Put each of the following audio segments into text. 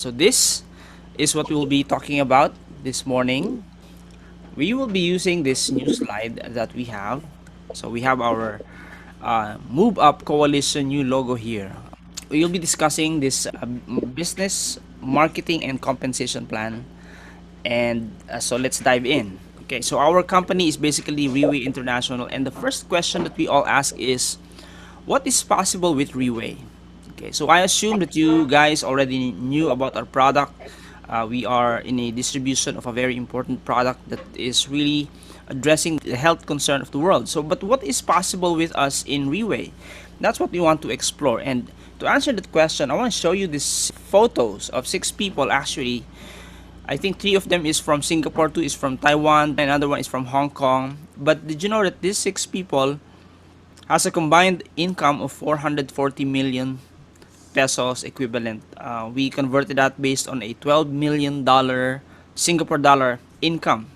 So this is what we will be talking about this morning. We will be using this new slide that we have. So we have our Move Up Coalition new logo here. We will be discussing this business marketing and compensation plan. And so let's dive in. Okay, so our company is basically RIWAY International, and the first question that we all ask is, what is possible with RIWAY? Okay, so I assume that you guys already knew about our product. We are in a distribution of a very important product that is really addressing the health concern of the world. So, but what is possible with us in RIWAY? That's what we want to explore. And to answer that question, I want to show you these photos of 6 people actually. I think 3 of them is from Singapore, 2 is from Taiwan, and another one is from Hong Kong. But did you know that these 6 people has a combined income of 440 million pesos equivalent? We converted that based on a $12 million Singapore dollar income.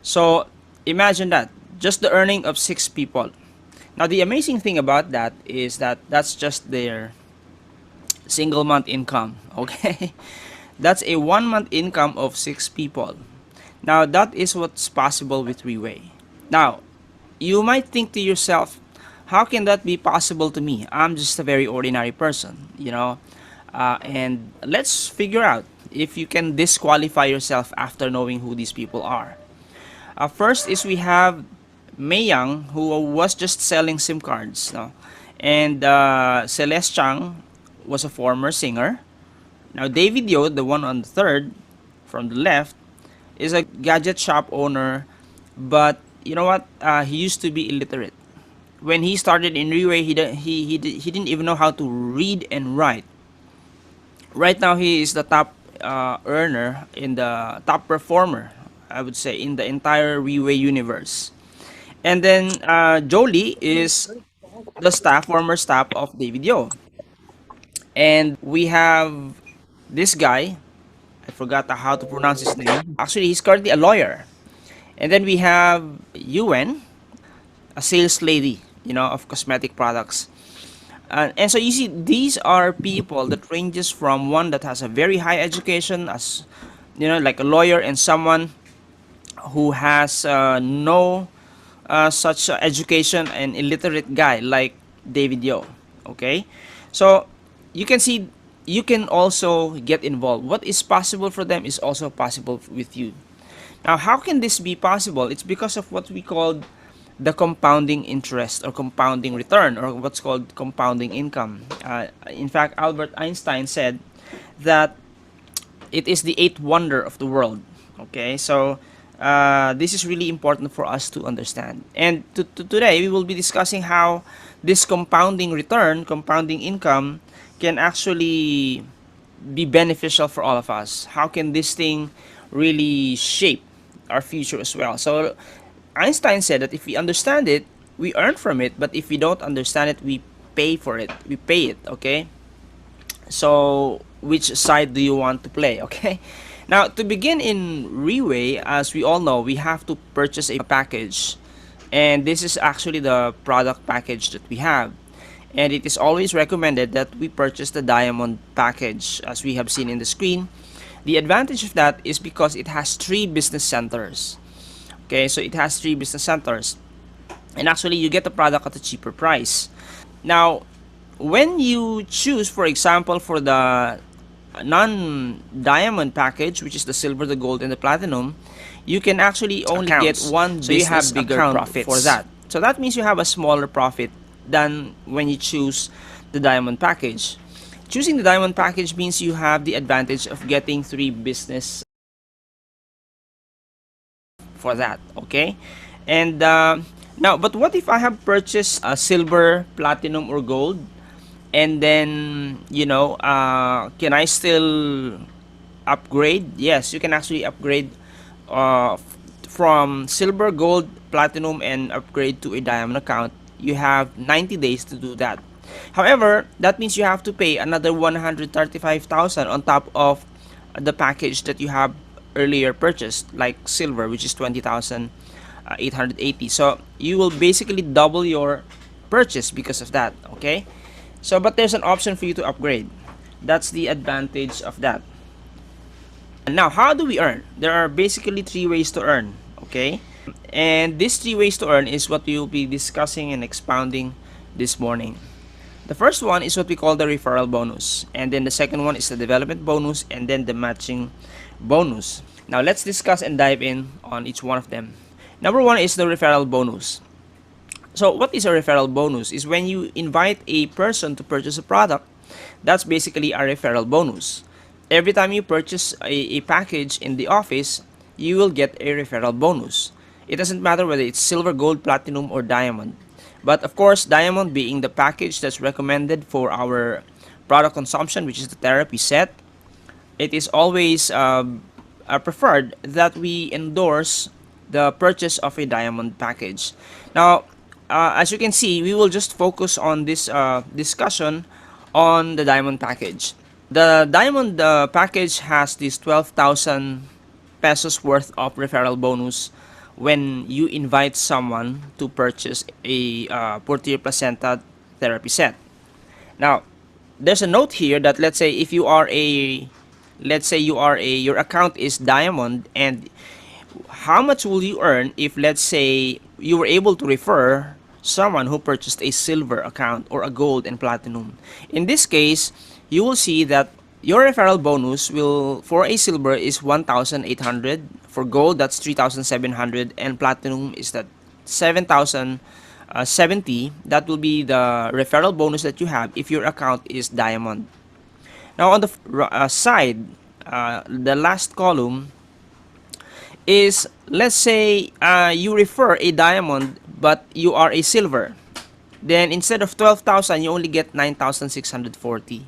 So imagine that, just the earning of 6 people. Now the amazing thing about that is that that's just their single month income. Okay, that's a 1 month income of 6 people. Now that is what's possible with RIWAY. Now you might think to yourself, how can that be possible to me? I'm just a very ordinary person. And let's figure out if you can disqualify yourself after knowing who these people are. First is we have Mei Yang, who was just selling SIM cards, no? And Celeste Chang was a former singer. Now David Yo, the one on the third from the left, is a gadget shop owner, but you know what? He used to be illiterate. When he started in RIWAY, he didn't even know how to read and write. Right now, he is the top earner, in the top performer, I would say, in the entire RIWAY universe. And then Jolie is the former staff of David Yo. And we have this guy, I forgot how to pronounce his name. Actually, he's currently a lawyer. And then we have Yuen, a sales lady, of cosmetic products. And so you see, these are people that ranges from one that has a very high education, as like a lawyer, and someone who has no such education, and illiterate guy like David Yo. Okay, so you can see, you can also get involved. What is possible for them is also possible with you. Now, how can this be possible? It's because of what we call the compounding interest, or compounding return, or what's called compounding income. In fact, Albert Einstein said that it is the eighth wonder of the world. Okay, so this is really important for us to understand. And today, we will be discussing how this compounding return, compounding income, can actually be beneficial for all of us. How can this thing really shape our future as well? So Einstein said that if we understand it, we earn from it, but if we don't understand it, we pay for it. We pay it, okay? So which side do you want to play, okay? Now, to begin in RIWAY, as we all know, we have to purchase a package. And this is actually the product package that we have. And it is always recommended that we purchase the diamond package, as we have seen in the screen. The advantage of that is because it has 3 business centers. Okay, so it has 3 business centers. And actually, you get the product at a cheaper price. Now, when you choose, for example, for the non-diamond package, which is the silver, the gold, and the platinum, you can actually only get one So you business have bigger account profits. for that. So that means you have a smaller profit than when you choose the diamond package. Choosing the diamond package means you have the advantage of getting 3 business for that, okay? And now, but what if I have purchased a silver, platinum, or gold, and then can I still upgrade? Yes, you can actually upgrade from silver, gold, platinum, and upgrade to a diamond account. You have 90 days to do that. However, that means you have to pay another 135,000 on top of the package that you have earlier purchased, like silver, which is 20,880. So you will basically double your purchase because of that. Okay, so but there's an option for you to upgrade. That's the advantage of that. And now, how do we earn? There are basically three ways to earn, okay? And these three ways to earn is what we will be discussing and expounding this morning. The first one is what we call the referral bonus, and then the second one is the development bonus, and then the matching bonus. Now let's discuss and dive in on each one of them. Number one is the referral bonus. So what is a referral bonus? Is when you invite a person to purchase a product. That's basically a referral bonus. Every time you purchase a package in the office, you will get a referral bonus. It doesn't matter whether it's silver, gold, platinum, or diamond. But of course, diamond being the package that's recommended for our product consumption, which is the therapy set, it is always preferred that we endorse the purchase of a diamond package. Now, as you can see, we will just focus on this discussion on the diamond package. The diamond package has this 12,000 pesos worth of referral bonus when you invite someone to purchase a Portier Placenta therapy set. Now, there's a note here that let's say if you are a, your account is diamond, and how much will you earn if let's say you were able to refer someone who purchased a silver account or a gold and platinum? In this case, you will see that your referral bonus will, for a silver, is 1,800. For gold, that's 3,700, and platinum is that 7,070. That will be the referral bonus that you have if your account is diamond. Now on the side, the last column is, let's say you refer a diamond but you are a silver. Then instead of 12,000, you only get 9,640.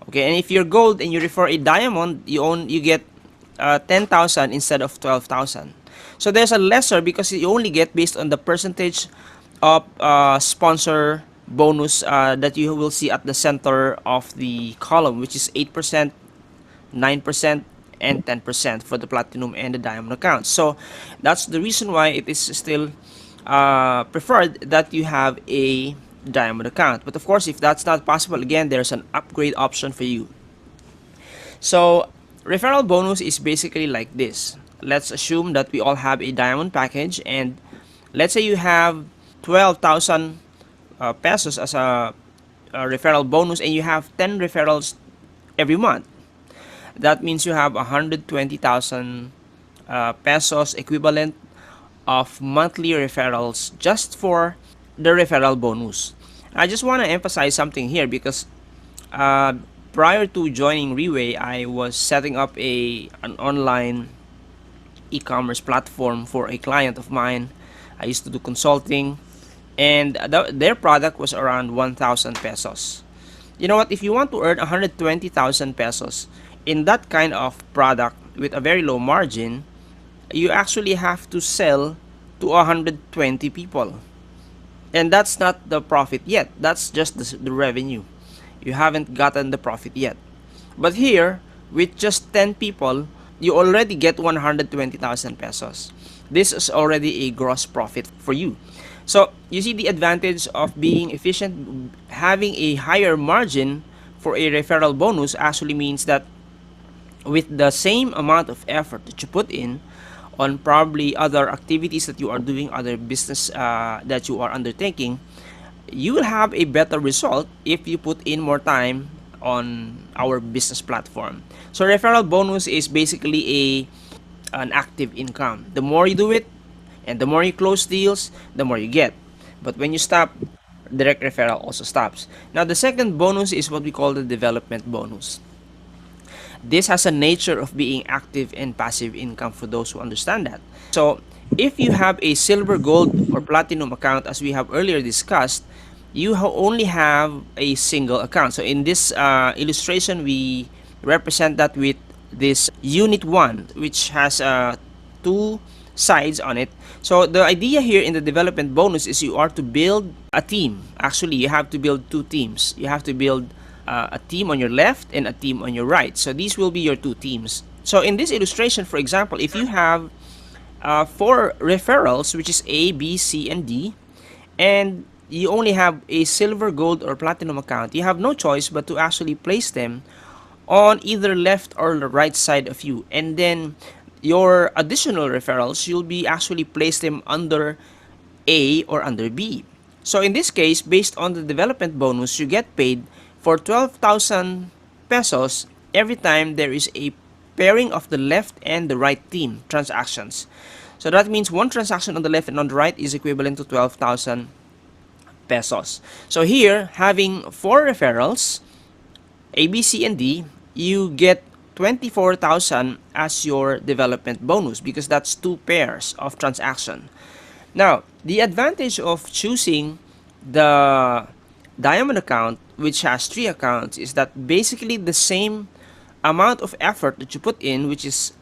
Okay, and if you're gold and you refer a diamond, you get 10,000 instead of 12,000. So there's a lesser because you only get based on the percentage of sponsor bonus that you will see at the center of the column, which is 8%, 9%, and 10% for the platinum and the diamond accounts. So that's the reason why it is still preferred that you have a diamond account. But of course, if that's not possible, again, there's an upgrade option for you. So referral bonus is basically like this. Let's assume that we all have a diamond package, and let's say you have 12,000 pesos as a referral bonus, and you have 10 referrals every month. That means you have 120,000 pesos equivalent of monthly referrals just for the referral bonus. I just want to emphasize something here because prior to joining RIWAY, I was setting up an online e-commerce platform for a client of mine. I used to do consulting, and their product was around 1,000 pesos. You know what? If you want to earn 120,000 pesos in that kind of product with a very low margin, you actually have to sell to 120 people. And that's not the profit yet. That's just the revenue. You haven't gotten the profit yet. But here, with just 10 people, you already get 120,000 pesos. This is already a gross profit for you. So, you see the advantage of being efficient. Having a higher margin for a referral bonus actually means that with the same amount of effort that you put in on probably other activities that you are doing, other business that you are undertaking, you will have a better result if you put in more time on our business platform. So referral bonus is basically an active income. The more you do it and the more you close deals, the more you get. But when you stop, direct referral also stops. Now the second bonus is what we call the development bonus. This has a nature of being active and passive income for those who understand that. So if you have a silver, gold, or platinum account, as we have earlier discussed, you only have a single account. So in this illustration, we represent that with this unit 1, which has two sides on it. So the idea here in the development bonus is you are to build a team. Actually, you have to build two teams. You have to build a team on your left and a team on your right. So these will be your two teams. So in this illustration, for example, if you have 4 referrals, which is A, B, C, and D, and you only have a silver, gold, or platinum account, you have no choice but to actually place them on either left or the right side of you. And then your additional referrals, you'll be actually place them under A or under B. So in this case, based on the development bonus, you get paid for 12,000 pesos every time there is a pairing of the left and the right team transactions. So that means one transaction on the left and on the right is equivalent to 12,000 pesos. So here, having 4 referrals, A, B, C, and D, you get 24,000 as your development bonus because that's 2 pairs of transaction. Now, the advantage of choosing the diamond account, which has 3 accounts, is that basically the same amount of effort that you put in, which is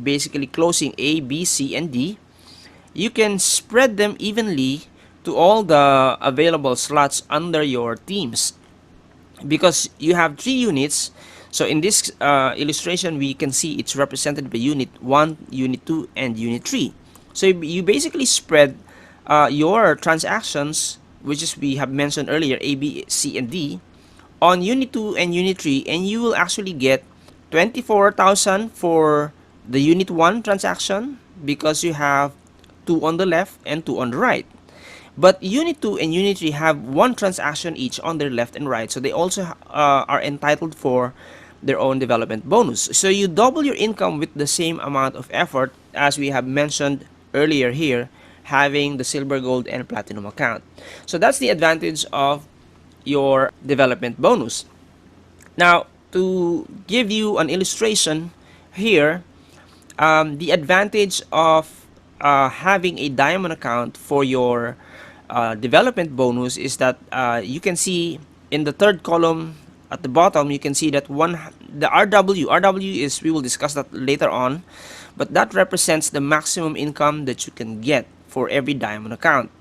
basically closing A, B, C, and D, you can spread them evenly to all the available slots under your teams because you have 3 units. So in this illustration, we can see it's represented by unit 1, unit 2, and unit 3. So you basically spread your transactions, which is we have mentioned earlier, A, B, C, and D, on unit 2 and unit 3, and you will actually get 24,000 for the unit 1 transaction because you have 2 on the left and 2 on the right. But unit 2 and unit 3 have 1 transaction each on their left and right, so they also are entitled for their own development bonus. So you double your income with the same amount of effort as we have mentioned earlier here, having the silver, gold, and platinum account. So that's the advantage of your development bonus. Now, to give you an illustration here, the advantage of having a diamond account for your development bonus is that you can see in the third column at the bottom, you can see that the RW is, we will discuss that later on, but that represents the maximum income that you can get for every diamond account.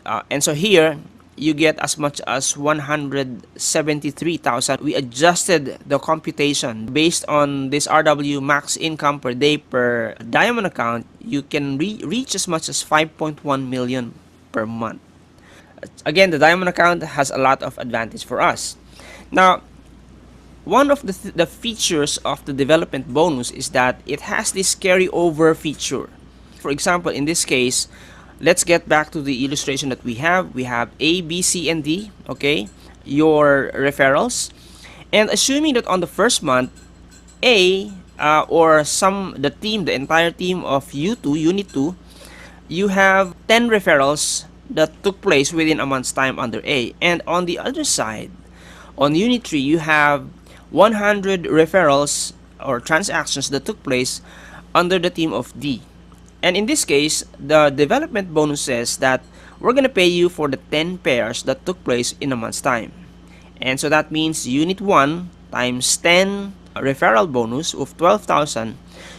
And so here you get as much as 173,000. We adjusted the computation based on this RW max income per day per diamond account. You can reach as much as 5.1 million per month. Again, the diamond account has a lot of advantage for us. Now, one of the features of the development bonus is that it has this carryover feature. For example, in this case, let's get back to the illustration that we have. We have A, B, C, and D, okay, your referrals. And assuming that on the first month, A, or the entire team of U2, Unit 2, you have 10 referrals that took place within a month's time under A. And on the other side, on Unit 3, you have 100 referrals or transactions that took place under the team of D. And in this case, the development bonus says that we're going to pay you for the 10 pairs that took place in a month's time. And so that means Unit 1 times 10 referral bonus of 12,000,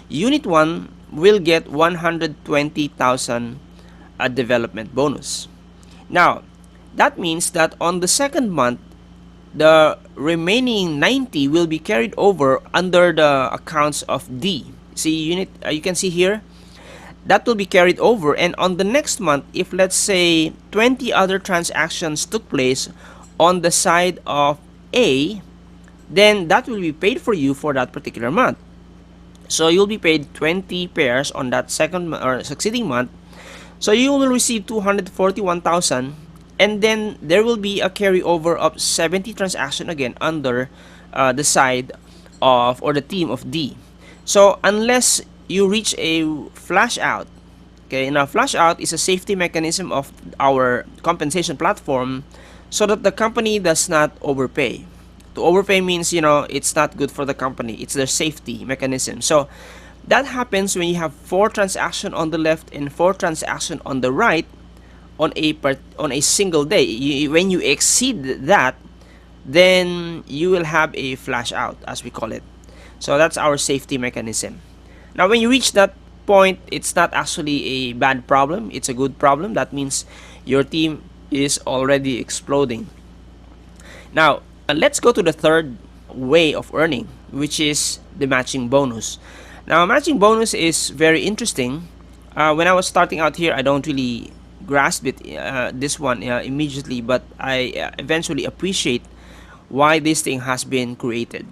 Unit 1 will get 120,000 a development bonus. Now, that means that on the second month, the remaining 90 will be carried over under the accounts of D. See, you can see here, that will be carried over, and on the next month, if let's say 20 other transactions took place on the side of A, then that will be paid for you for that particular month. So you'll be paid 20 pairs on that second or succeeding month. So you will receive 241,000, and then there will be a carryover of 70 transactions again under the side of or the team of D. So unless you reach a flash out, okay, now flash out is a safety mechanism of our compensation platform so that the company does not overpay. To overpay means, it's not good for the company. It's their safety mechanism. So that happens when you have 4 transactions on the left and 4 transactions on the right on a single day. When you exceed that, then you will have a flash out, as we call it. So that's our safety mechanism. Now, when you reach that point, it's not actually a bad problem. It's a good problem. That means your team is already exploding. Now, let's go to the third way of earning, which is the matching bonus. Now, matching bonus is very interesting. When I was starting out here, I don't really grasp it this one immediately, but I eventually appreciate why this thing has been created.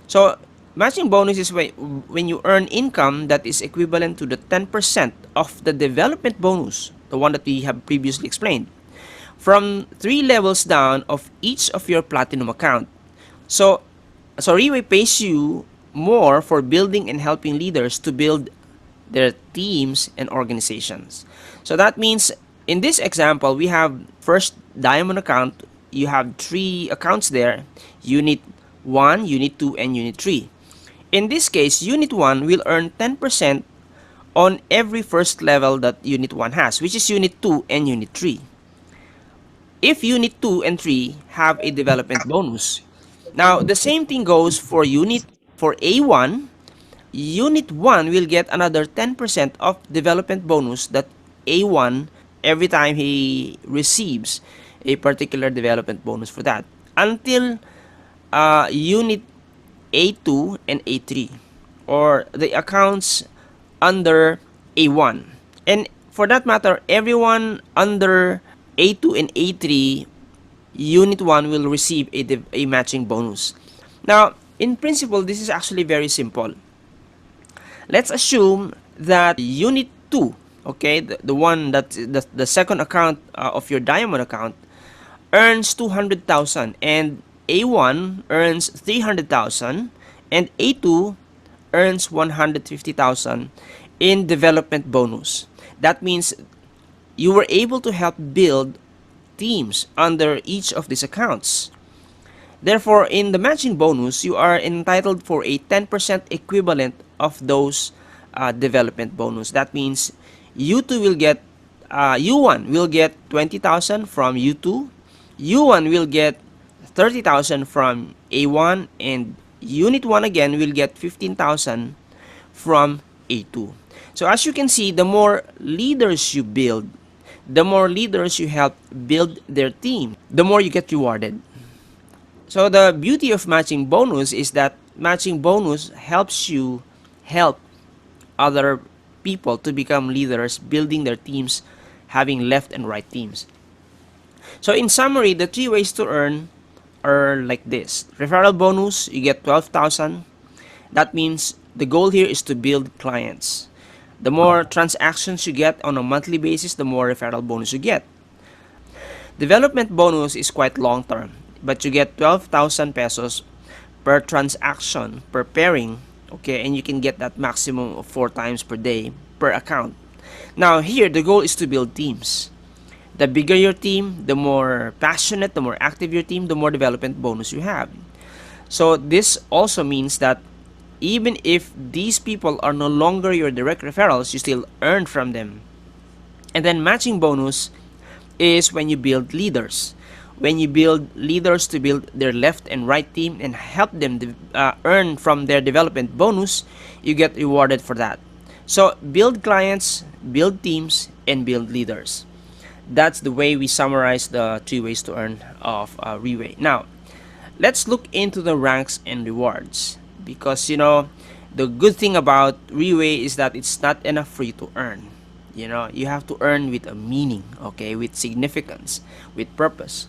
So matching bonus is when you earn income that is equivalent to the 10% of the development bonus, the one that we have previously explained, from 3 levels down of each of your platinum account. So RIWAY pays you more for building and helping leaders to build their teams and organizations. So that means in this example, we have first diamond account. You have 3 accounts there: unit 1, unit 2, and unit 3. In this case, unit 1 will earn 10% on every first level that unit 1 has, which is unit 2 and unit 3. If unit 2 and 3 have a development bonus. Now, the same thing goes for A1. Unit 1 will get another 10% of development bonus that A1 every time he receives a particular development bonus for that, until unit A2 and A3, or the accounts under A1. And for that matter, everyone under A2 and A3, unit 1 will receive a matching bonus. Now, in principle, this is actually very simple. Let's assume that unit 2, okay, the one that the second account of your diamond account, earns 200,000, and A1 earns 300,000, and A2 earns 150,000 in development bonus. That means you were able to help build teams under each of these accounts. Therefore, in the matching bonus, you are entitled for a 10% equivalent of those development bonus. That means U2 will get U1 will get 20,000 from U2, U1 will get 30,000 from A1, and unit 1 again will get 15,000 from A2. So as you can see, the more leaders you build, the more leaders you help build their team, the more you get rewarded. So the beauty of matching bonus is that matching bonus helps you help other people to become leaders, building their teams, having left and right teams. So in summary, the 3 ways to earn are like this. Referral bonus, you get 12,000. That means the goal here is to build clients. The more transactions you get on a monthly basis, the more referral bonus you get. Development bonus is quite long term, but you get 12,000 pesos per transaction, per pairing, okay, and you can get that maximum of 4 times per day per account. Now here, the goal is to build teams. The bigger your team, the more passionate, the more active your team, the more development bonus you have. So this also means that even if these people are no longer your direct referrals, you still earn from them. And then matching bonus is when you build leaders. When you build leaders to build their left and right team and help them earn from their development bonus, you get rewarded for that. So build clients, build teams, and build leaders. That's the way we summarize the 3 ways to earn of RIWAY. Now, let's look into the ranks and rewards, because the good thing about RIWAY is that it's not enough free to earn. You have to earn with a meaning, okay, with significance, with purpose.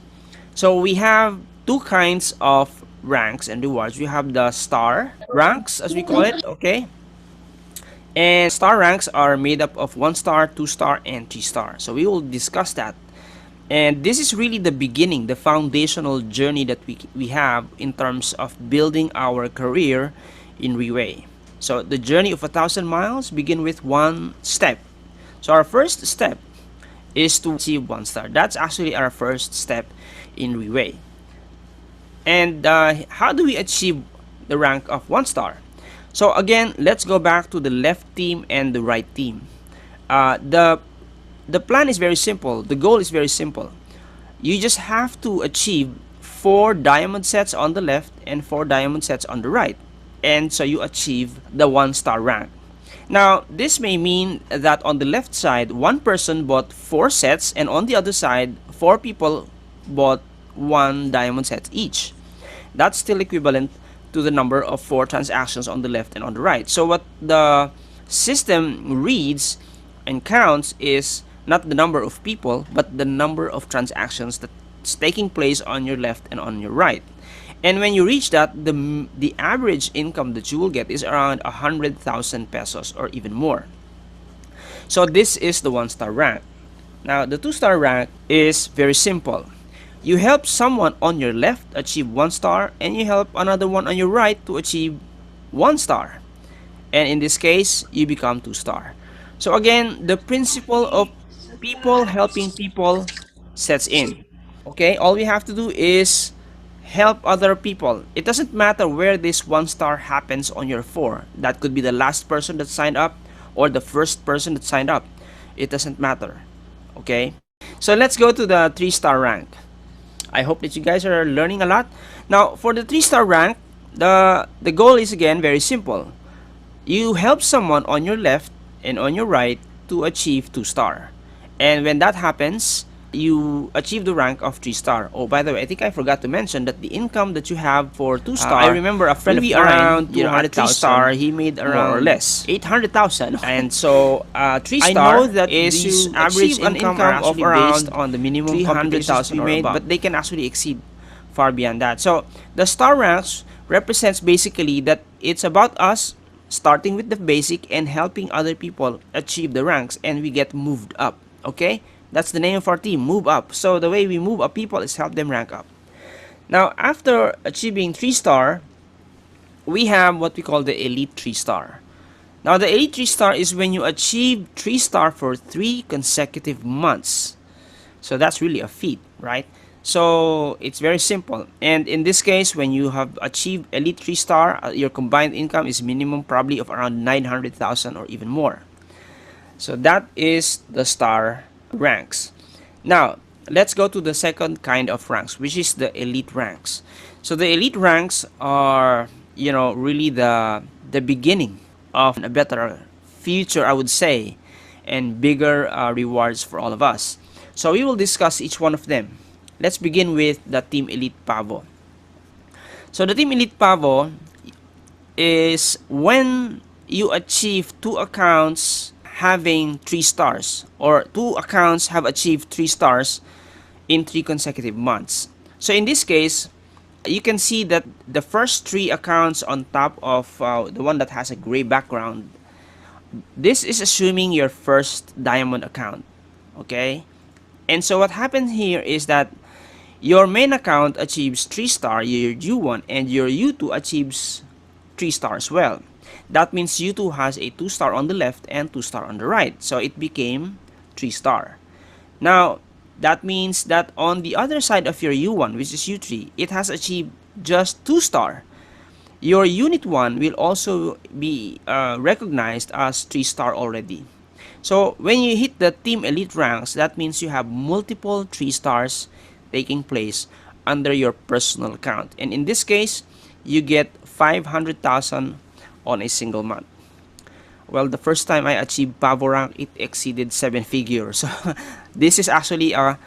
So we have 2 kinds of ranks and rewards. We have the star ranks, as we call it, okay, and star ranks are made up of 1 star, 2 star, and 3 star. So we will discuss that. And this is really the beginning, the foundational journey that we have in terms of building our career in RIWAY. So the journey of 1,000 miles begin with 1 step. So our first step is to achieve 1 star. That's actually our first step in RIWAY. And how do we achieve the rank of 1 star? So again, let's go back to the left team and the right team. The plan is very simple. The goal is very simple. You just have to achieve 4 diamond sets on the left and 4 diamond sets on the right. And so you achieve the 1 star rank. Now, this may mean that on the left side, 1 person bought 4 sets, and on the other side, 4 people bought 1 diamond set each. That's still equivalent to the number of 4 transactions on the left and on the right. So what the system reads and counts is not the number of people, but the number of transactions that's taking place on your left and on your right. And when you reach that, the average income that you will get is around 100,000 pesos or even more. So this is the 1-star rank. Now the 2-star rank is very simple. You help someone on your left achieve 1-star, and you help another one on your right to achieve 1-star. And in this case, you become 2-star. So again, the principle of people helping people sets in. Okay, all we have to do is help other people. It doesn't matter where this 1-star happens on your 4. That could be the last person that signed up or the first person that signed up. It doesn't matter. Okay, so let's go to the 3-star rank. I hope that you guys are learning a lot. Now, for the 3-star rank, the goal is again very simple. You help someone on your left and on your right to achieve 2-star. And when that happens, you achieve the rank of 3-star. Oh, by the way, I think I forgot to mention that the income that you have for 2-star, I remember a friend of mine, around 200,000, he made around more or less 800,000. And so 3-star, I know that is average income of around based on the minimum 300,000 we made, but they can actually exceed far beyond that. So the star ranks represents basically that it's about us starting with the basic and helping other people achieve the ranks, and we get moved up. Okay, that's the name of our team, move up. So the way we move up people is help them rank up. Now after achieving 3-star, we have what we call the elite 3-star. Now the elite 3-star is when you achieve 3-star for 3 consecutive months. So that's really a feat, right? So it's very simple. And in this case, when you have achieved elite 3-star, your combined income is minimum probably of around 900,000 or even more. So that is the star ranks. Now let's go to the second kind of ranks, which is the elite ranks. So the elite ranks are, you know, really the beginning of a better future, I would say, and bigger rewards for all of us. So we will discuss each one of them. Let's begin with the Team Elite PAVO. So the Team Elite PAVO is when you achieve 2 accounts having 3 stars, or 2 accounts have achieved 3 stars in 3 consecutive months. So in this case, you can see that the first 3 accounts on top of the one that has a gray background, this is assuming your first diamond account. Okay, and so what happens here is that your main account achieves 3-star, your U1, and your U2 achieves 3-star as well. That means U2 has a 2-star on the left and 2-star on the right. So it became 3-star. Now, that means that on the other side of your U1, which is U3, it has achieved just 2-star. Your Unit 1 will also be recognized as 3-star already. So when you hit the Team Elite ranks, that means you have multiple 3-stars taking place under your personal account. And in this case, you get 500,000 on a single month. Well, the first time I achieved PAVO rank, it exceeded 7 figures. So this is actually a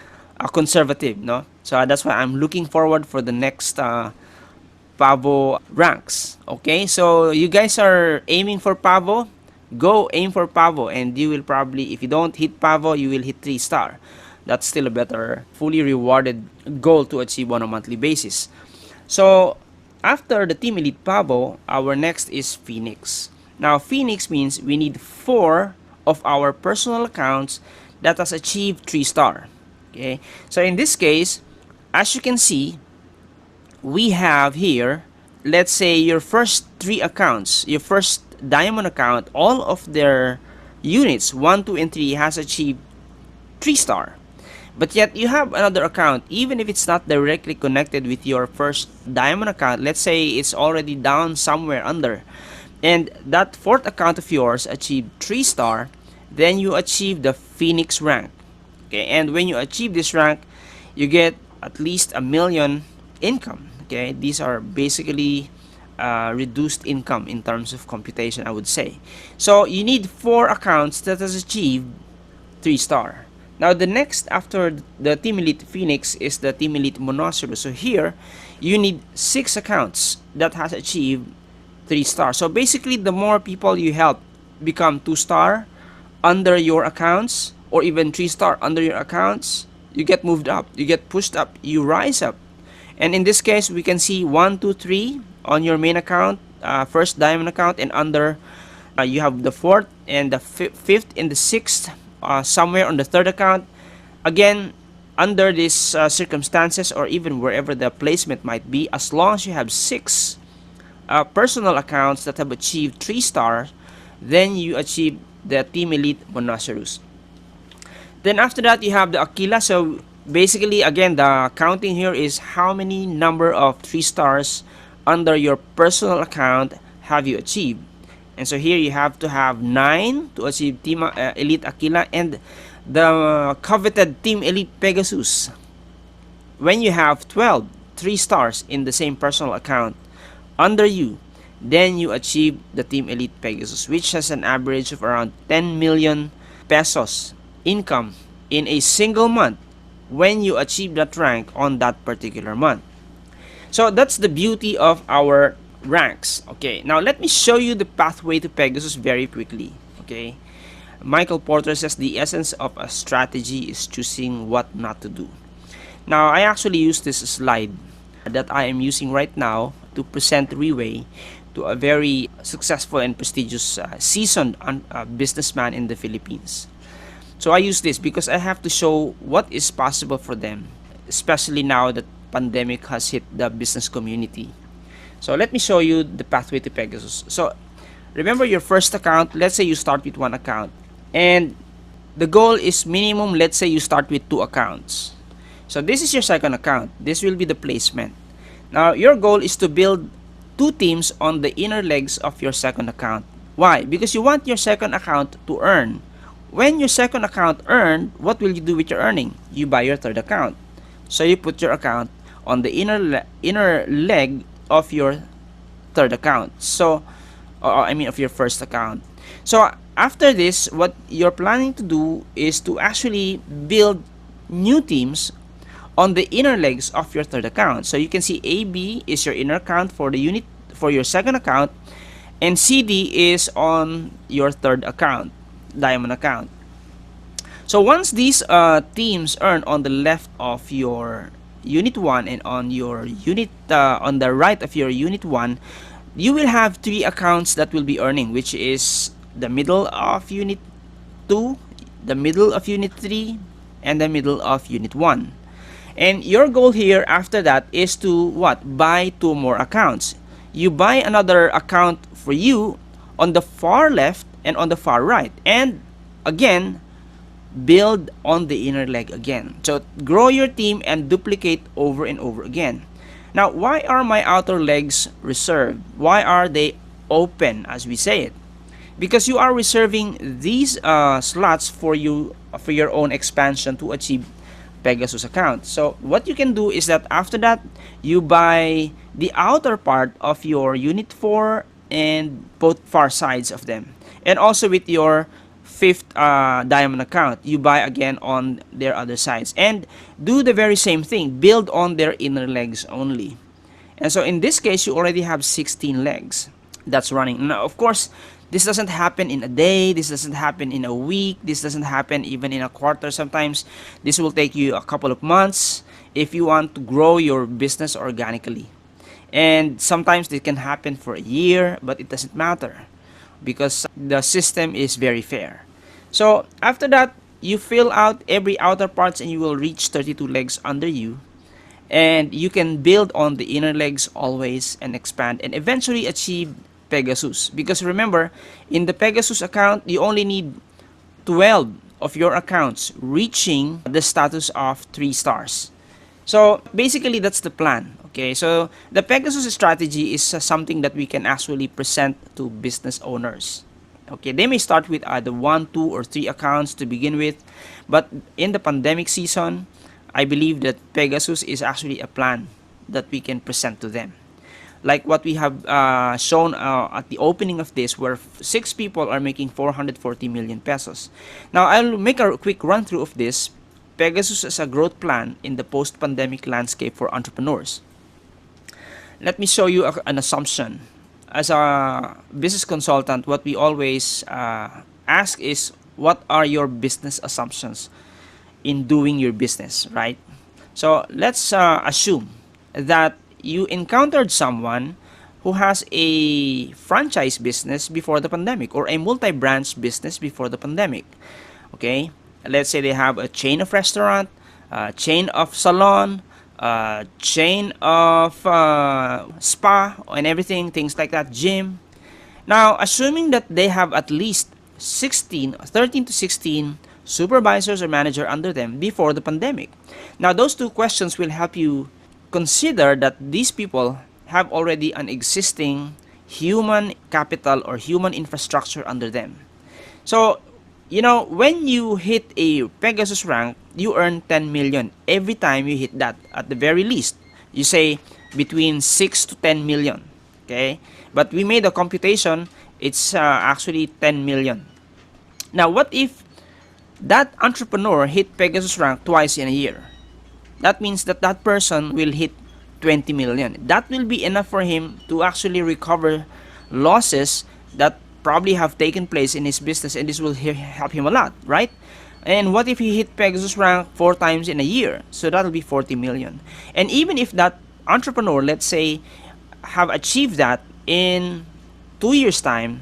conservative, no? So that's why I'm looking forward for the next PAVO ranks. Okay, so you guys are aiming for PAVO, go aim for PAVO, and you will probably, if you don't hit PAVO, you will hit 3-star. That's still a better, fully rewarded goal to achieve on a monthly basis. So after the Team Elite PAVO, our next is Phoenix. Now Phoenix means we need 4 of our personal accounts that has achieved 3-star. Okay, so in this case, as you can see, we have here, let's say your first 3 accounts, your first diamond account, all of their units 1, 2, and 3 has achieved 3-star. But yet you have another account, even if it's not directly connected with your first diamond account, let's say it's already down somewhere under, and that 4th account of yours achieved 3-star, then you achieve the Phoenix rank. Okay, and when you achieve this rank, you get at least 1 million income. Okay, these are basically reduced income in terms of computation, I would say. So you need 4 accounts that has achieved 3-star. Now the next after the Team Elite Phoenix is the Team Elite MONOCEROS. So here, you need 6 accounts that has achieved 3-star. So basically, the more people you help become 2-star under your accounts or even 3-star under your accounts, you get moved up, you get pushed up, you rise up. And in this case, we can see 1, 2, 3 on your main account, first diamond account, and under you have the 4th and the 5th and the 6th somewhere on the 3rd account. Again, under these circumstances, or even wherever the placement might be, as long as you have 6 personal accounts that have achieved 3 stars, then you achieve the Team Elite MONOCEROS. Then after that, you have the Aquila. So basically, again, the counting here is how many number of 3 stars under your personal account have you achieved. And so here you have to have 9 to achieve Team Elite Aquila, and the coveted Team Elite Pegasus. When you have 12 3 stars in the same personal account under you, then you achieve the Team Elite Pegasus, which has an average of around 10 million pesos income in a single month when you achieve that rank on that particular month. So that's the beauty of our ranks. Okay, now let me show you the pathway to Pegasus very quickly. Okay, Michael Porter says the essence of a strategy is choosing what not to do. Now I actually use this slide that I am using right now to present RIWAY to a very successful and prestigious seasoned businessman in the Philippines. So I use this because I have to show what is possible for them, especially now that pandemic has hit the business community. So let me show you the pathway to Pegasus. So remember your first account. Let's say you start with 1 account, and the goal is minimum, let's say you start with 2 accounts. So this is your second account. This will be the placement. Now your goal is to build 2 teams on the inner legs of your second account. Why? Because you want your second account to earn. When your second account earned, what will you do with your earning? You buy your third account. So you put your account on the inner leg of your third account. So, of your first account. So after this, what you're planning to do is to actually build new teams on the inner legs of your third account. So you can see AB is your inner account for the unit for your second account, and CD is on your third account, diamond account. So once these teams earn on the left of your unit 1 and on your unit on the right of your unit 1, you will have 3 accounts that will be earning, which is the middle of unit 2, the middle of unit 3, and the middle of unit 1. And your goal here after that is to what? Buy 2 more accounts. You buy another account for you on the far left and on the far right, and again build on the inner leg again. So grow your team and duplicate over and over again. Now, why are my outer legs reserved? Why are they open, as we say it? Because you are reserving these slots for you for your own expansion to achieve Pegasus account. So what you can do is that after that, you buy the outer part of your unit 4 and both far sides of them, and also with your 5th diamond account, you buy again on their other sides, and do the very same thing, build on their inner legs only. And so in this case, you already have 16 legs that's running. Now of course, this doesn't happen in a day, this doesn't happen in a week, this doesn't happen even in a quarter. Sometimes this will take you a couple of months if you want to grow your business organically. And sometimes it can happen for a year, but it doesn't matter because the system is very fair. So after that, you fill out every outer parts and you will reach 32 legs under you. And you can build on the inner legs always and expand and eventually achieve Pegasus. Because remember, in the Pegasus account, you only need 12 of your accounts reaching the status of 3 stars. So basically, that's the plan. Okay, so the Pegasus strategy is something that we can actually present to business owners. Okay, they may start with either 1, 2, or 3 accounts to begin with, but in the pandemic season, I believe that Pegasus is actually a plan that we can present to them. Like what we have shown at the opening of this, where 6 people are making 440 million pesos. Now, I'll make a quick run through of this. Pegasus as a growth plan in the post-pandemic landscape for entrepreneurs. Let me show you an assumption. As a business consultant, what we always ask is, what are your business assumptions in doing your business, right? So let's assume that you encountered someone who has a franchise business before the pandemic or a multi-branch business before the pandemic. Okay, let's say they have a chain of restaurant, chain of salon, chain of spa and everything, things like that, gym. Now, assuming that they have at least 13 to 16 supervisors or manager under them before the pandemic. Now, those two questions will help you consider that these people have already an existing human capital or human infrastructure under them. So, when you hit a Pegasus rank, you earn 10 million every time you hit that. At the very least, you say between 6 to 10 million. Okay? But we made a computation, it's actually 10 million. Now, what if that entrepreneur hit Pegasus rank twice in a year? That means that that person will hit 20 million. That will be enough for him to actually recover losses that probably have taken place in his business, and this will help him a lot, right? And what if he hit Pegasus rank 4 times in a year? So that'll be 40 million. And even if that entrepreneur, let's say, have achieved that in 2 years time,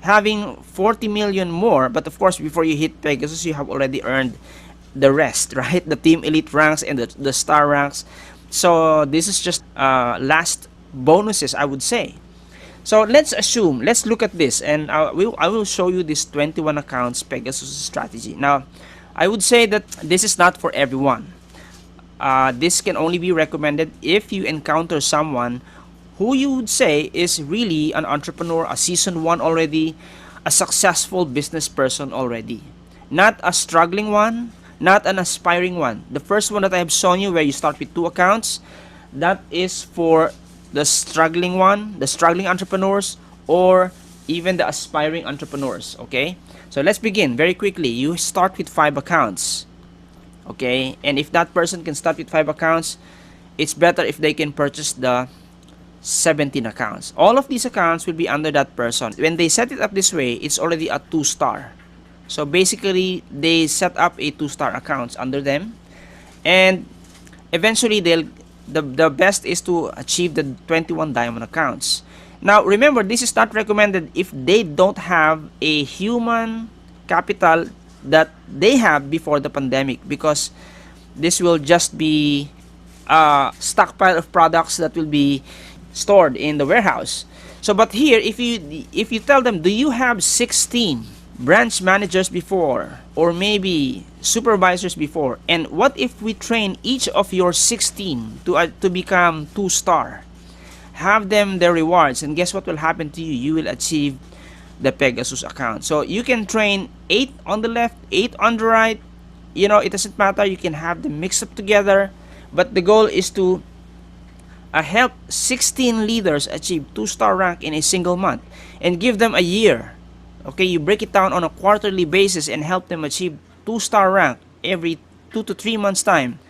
having 40 million more, but of course before you hit Pegasus you have already earned the rest, right? The team elite ranks and the star ranks. So this is just last bonuses, I would say. So let's look at this, and I will show you this 21 accounts Pegasus strategy. Now, I would say that this is not for everyone. This can only be recommended if you encounter someone who you would say is really an entrepreneur, a seasoned one already, a successful business person already. Not a struggling one, not an aspiring one. The first one that I have shown you where you start with 2 accounts, that is for the struggling one, the struggling entrepreneurs, or even the aspiring entrepreneurs. Okay, so let's begin very quickly. You start with 5 accounts. Okay, and if that person can start with 5 accounts, it's better if they can purchase the 17 accounts. All of these accounts will be under that person. When they set it up this way, it's already a 2-star. So basically, they set up a 2-star accounts under them, and eventually the best is to achieve the 21 diamond accounts. Now remember, this is not recommended if they don't have a human capital that they have before the pandemic, because this will just be a stockpile of products that will be stored in the warehouse. So but here, if you tell them, do you have 16 branch managers before, or maybe supervisors before, and what if we train each of your 16 to become 2-star, have them their rewards, and guess what will happen to you? You will achieve the Pegasus account. So you can train 8 on the left, 8 on the right, it doesn't matter, you can have them mixed up together, but the goal is to help 16 leaders achieve 2-star rank in a single month, and give them a year. Okay, you break it down on a quarterly basis and help them achieve 2-star rank every 2 to 3 months time.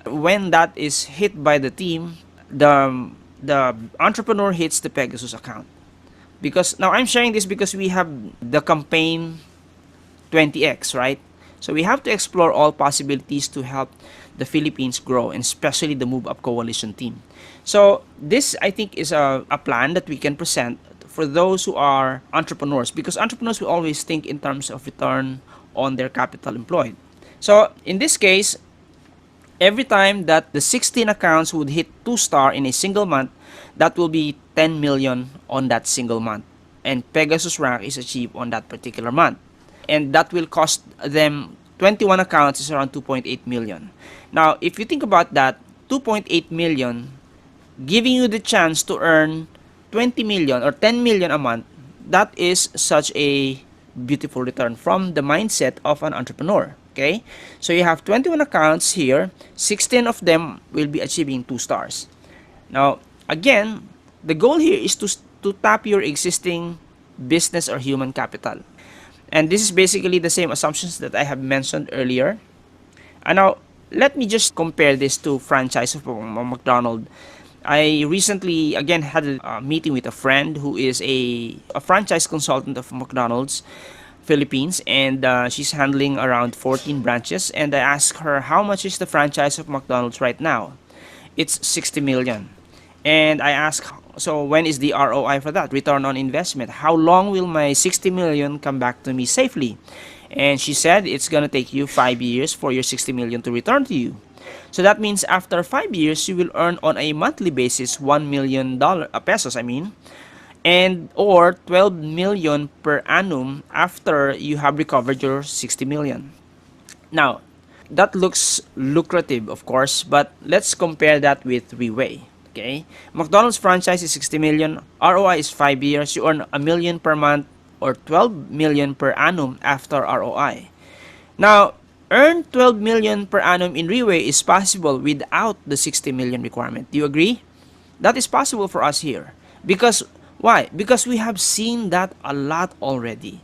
When that is hit by the team, the entrepreneur hits the Pegasus account. Because now I'm sharing this because we have the campaign 20x, right? So we have to explore all possibilities to help the Philippines grow, and especially the MOVEUP coalition team. So this, I think, is a plan that we can present for those who are entrepreneurs, because entrepreneurs will always think in terms of return on their capital employed. So in this case, every time that the 16 accounts would hit 2-star in a single month, that will be 10 million on that single month, and Pegasus rank is achieved on that particular month, and that will cost them 21 accounts is around 2.8 million. Now if you think about that, 2.8 million giving you the chance to earn 20 million or 10 million a month, that is such a beautiful return from the mindset of an entrepreneur. Okay, so you have 21 accounts here, 16 of them will be achieving 2 stars. Now again, the goal here is to tap your existing business or human capital, and this is basically the same assumptions that I have mentioned earlier. And now let me just compare this to franchise of McDonald's. I recently again had a meeting with a friend who is a franchise consultant of McDonald's. Philippines, and she's handling around 14 branches. And I asked her how much is the franchise of McDonald's right now. It's 60 million. And I asked, so when is the ROI for that? Return on investment. How long will my 60 million come back to me safely? And she said it's gonna take you 5 years for your 60 million to return to you. So that means after 5 years, you will earn on a monthly basis $1 million pesos. I mean, and or 12 million per annum after you have recovered your 60 million. Now, that looks lucrative, of course, but let's compare that with RIWAY. Okay, McDonald's franchise is 60 million, ROI is 5 years, you earn a million per month or 12 million per annum after ROI. Now, earn 12 million per annum in RIWAY is possible without the 60 million requirement. Do you agree? That is possible for us here. Because why? Because we have seen that a lot already.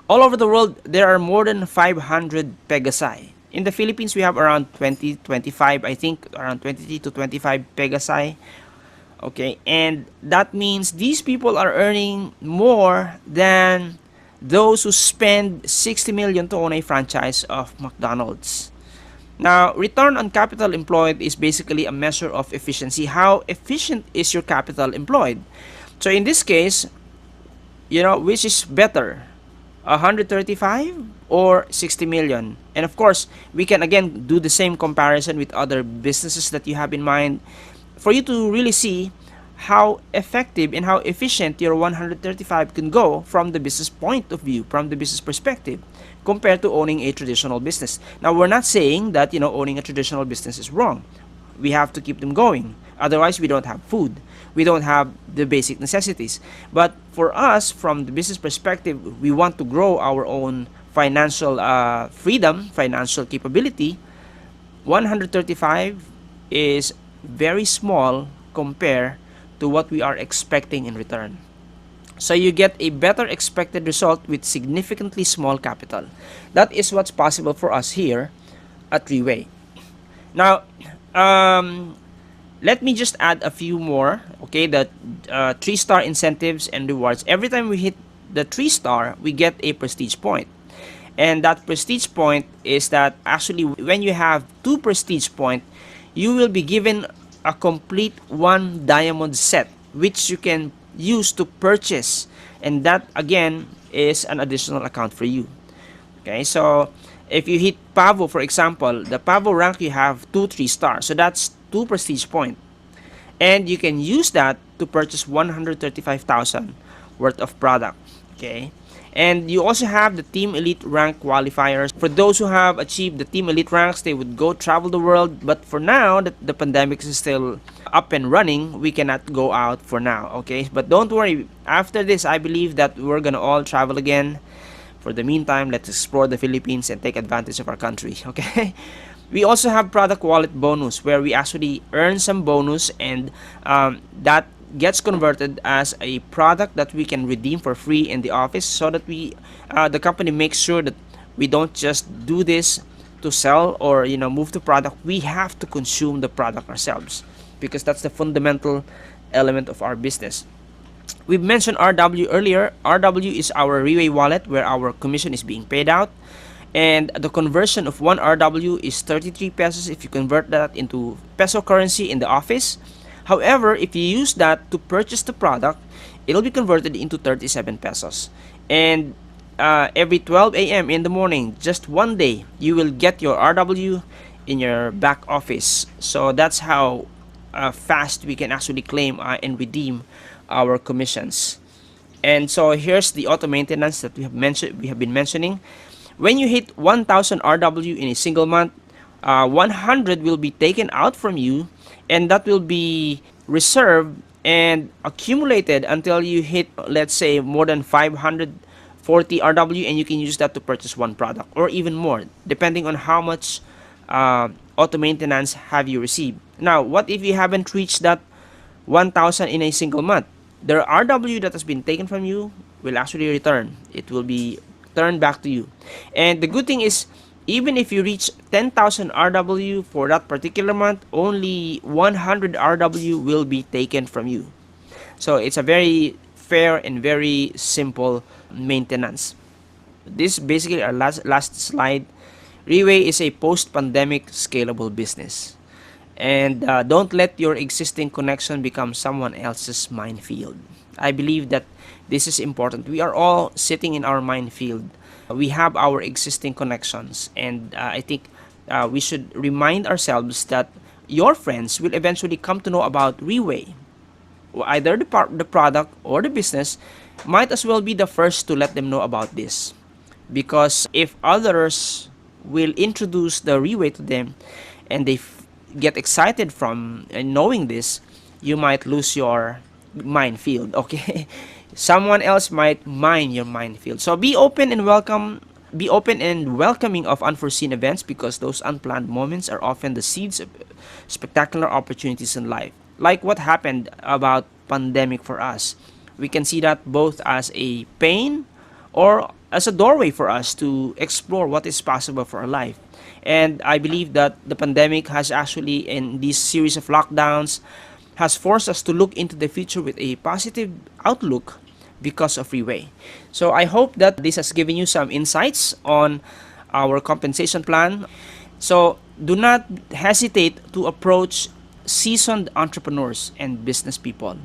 All over the world, there are more than 500 Pegasi. In the Philippines, we have around 20, 25, I think around 20 to 25 Pegasi. Okay, and that means these people are earning more than those who spend 60 million to own a franchise of McDonald's. Now, return on capital employed is basically a measure of efficiency. How efficient is your capital employed? So in this case, which is better? 135 or 60 million? And of course, we can again do the same comparison with other businesses that you have in mind for you to really see how effective and how efficient your 135 can go from the business point of view, from the business perspective, compared to owning a traditional business. Now, we're not saying that, owning a traditional business is wrong. We have to keep them going. Otherwise, we don't have food. We don't have the basic necessities. But for us, from the business perspective, we want to grow our own financial freedom, financial capability. 135 is very small compared to what we are expecting in return. So you get a better expected result with significantly small capital. That is what's possible for us here at RIWAY. Now, let me just add a few more. Okay, the 3-star incentives and rewards. Every time we hit the 3-star, we get a prestige point. And that prestige point is that actually when you have 2 prestige points, you will be given a complete 1 diamond set, which you can use to purchase. And that again is an additional account for you. Okay, so if you hit PAVO, for example, the PAVO rank, you have 2 3-stars. So that's 2 prestige points. And you can use that to purchase 135,000 worth of product. Okay. And you also have the Team Elite rank qualifiers. For those who have achieved the Team Elite ranks, they would go travel the world. But for now, that the pandemic is still up and running, we cannot go out for now. Okay. But don't worry. After this, I believe that we're gonna all travel again. For the meantime, let's explore the Philippines and take advantage of our country. Okay. We also have product wallet bonus, where we actually earn some bonus, and that gets converted as a product that we can redeem for free in the office, so that the company makes sure that we don't just do this to sell or move the product. We have to consume the product ourselves, because that's the fundamental element of our business. We've mentioned RW earlier. RW is our RIWAY wallet, where our commission is being paid out. And the conversion of 1 RW is 33 pesos if you convert that into peso currency in the office. However, if you use that to purchase the product, it'll be converted into 37 pesos. And every 12 a.m. in the morning, just one day, you will get your RW in your back office. So that's how fast we can actually claim and redeem our commissions. And so here's the auto maintenance that we have been mentioning. When you hit 1,000 RW in a single month, 100 will be taken out from you, and that will be reserved and accumulated until you hit, let's say, more than 540 RW, and you can use that to purchase one product or even more, depending on how much auto maintenance have you received. Now, what if you haven't reached that 1,000 in a single month? The RW that has been taken from you will actually return. It will be turned back to you. And the good thing is, even if you reach 10,000 RW for that particular month, only 100 RW will be taken from you. So it's a very fair and very simple maintenance. This is basically our last slide. RIWAY is a post-pandemic scalable business. And don't let your existing connection become someone else's minefield. I believe that this is important. We are all sitting in our minefield. We have our existing connections, and I think we should remind ourselves that your friends will eventually come to know about REWAY. Either the product or the business might as well be the first to let them know about this. Because if others will introduce the REWAY to them and they get excited from knowing this, you might lose your minefield, okay? Someone else might mine your minefield. So be open and welcoming of unforeseen events, because those unplanned moments are often the seeds of spectacular opportunities in life. Like what happened about pandemic for us. We can see that both as a pain or as a doorway for us to explore what is possible for our life. And I believe that the pandemic has actually, in this series of lockdowns, has forced us to look into the future with a positive outlook because of REWAY. So I hope that this has given you some insights on our compensation plan. So do not hesitate to approach seasoned entrepreneurs and business people.